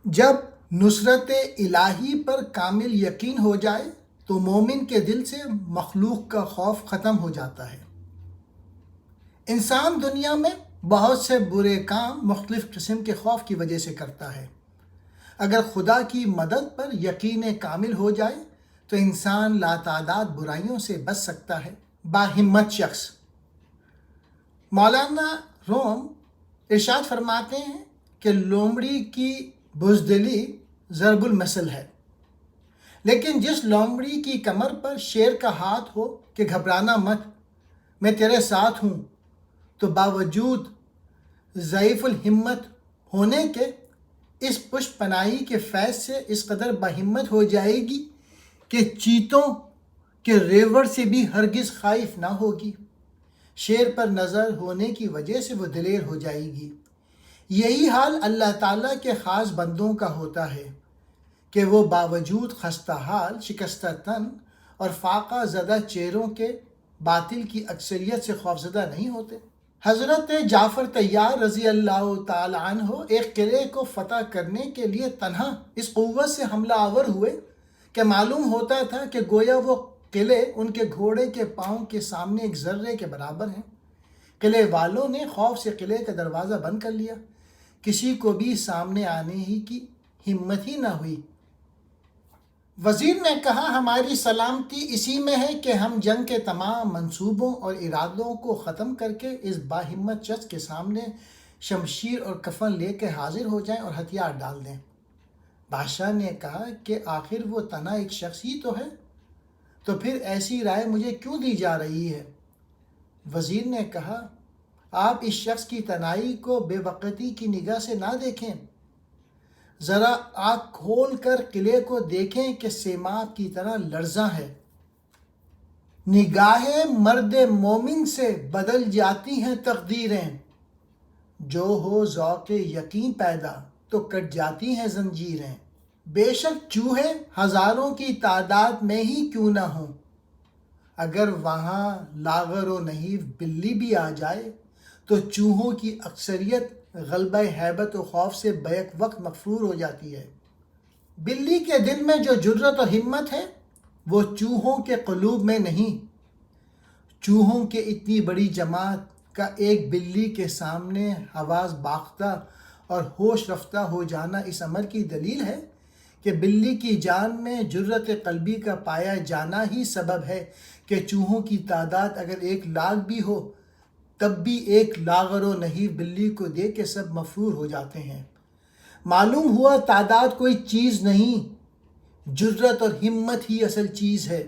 جب نصرت الہی پر کامل یقین ہو جائے تو مومن کے دل سے مخلوق کا خوف ختم ہو جاتا ہے۔ انسان دنیا میں بہت سے برے کام مختلف قسم کے خوف کی وجہ سے کرتا ہے۔ اگر خدا کی مدد پر یقین کامل ہو جائے تو انسان لاتعداد برائیوں سے بچ سکتا ہے۔ باہمت شخص مولانا روم ارشاد فرماتے ہیں کہ لومڑی کی بزدلی ضرب المثل ہے، لیکن جس لومڑی کی کمر پر شیر کا ہاتھ ہو کہ گھبرانا مت، میں تیرے ساتھ ہوں، تو باوجود ضعیف الہمت ہونے کے اس پشت پناہی کے فیض سے اس قدر باہمت ہو جائے گی کہ چیتوں کے ریوڑ سے بھی ہرگز خائف نہ ہوگی۔ شیر پر نظر ہونے کی وجہ سے وہ دلیر ہو جائے گی۔ یہی حال اللہ تعالیٰ کے خاص بندوں کا ہوتا ہے کہ وہ باوجود خستہ حال، شکستہ تن اور فاقہ زدہ چہروں کے باطل کی اکثریت سے خوفزدہ نہیں ہوتے۔ حضرت جعفر طیار رضی اللہ تعالیٰ عنہ ایک قلعے کو فتح کرنے کے لیے تنہا اس قوت سے حملہ آور ہوئے کہ معلوم ہوتا تھا کہ گویا وہ قلعے ان کے گھوڑے کے پاؤں کے سامنے ایک ذرے کے برابر ہیں۔ قلعے والوں نے خوف سے قلعے کا دروازہ بند کر لیا، کسی کو بھی سامنے آنے ہی کی ہمت ہی نہ ہوئی۔ وزیر نے کہا، ہماری سلامتی اسی میں ہے کہ ہم جنگ کے تمام منصوبوں اور ارادوں کو ختم کر کے اس باہمت شخص کے سامنے شمشیر اور کفن لے کے حاضر ہو جائیں اور ہتھیار ڈال دیں۔ بادشاہ نے کہا کہ آخر وہ تنہا ایک شخص ہی تو ہے، تو پھر ایسی رائے مجھے کیوں دی جا رہی ہے؟ وزیر نے کہا، آپ اس شخص کی تنہائی کو بے وقتی کی نگاہ سے نہ دیکھیں، ذرا آنکھ کھول کر قلعے کو دیکھیں کہ سیماب کی طرح لرزاں ہے۔ نگاہ مرد مومن سے بدل جاتی ہیں تقدیریں، جو ہو ذوق یقین پیدا تو کٹ جاتی ہیں زنجیریں۔ بے شک چوہے ہزاروں کی تعداد میں ہی کیوں نہ ہوں، اگر وہاں لاغر و نحیف بلی بھی آ جائے تو چوہوں کی اکثریت غلبہ ہیبت و خوف سے بیک وقت مغفور ہو جاتی ہے۔ بلی کے دل میں جو جرأت اور ہمت ہے وہ چوہوں کے قلوب میں نہیں۔ چوہوں کے اتنی بڑی جماعت کا ایک بلی کے سامنے حواس باختہ اور ہوش رفتہ ہو جانا اس امر کی دلیل ہے کہ بلی کی جان میں جرأت قلبی کا پایا جانا ہی سبب ہے کہ چوہوں کی تعداد اگر 1,00,000 بھی ہو تب بھی ایک لاغر و نحیف بلی کو دیکھ کے سب مفرور ہو جاتے ہیں۔ معلوم ہوا تعداد کوئی چیز نہیں، جرأت اور ہمت ہی اصل چیز ہے۔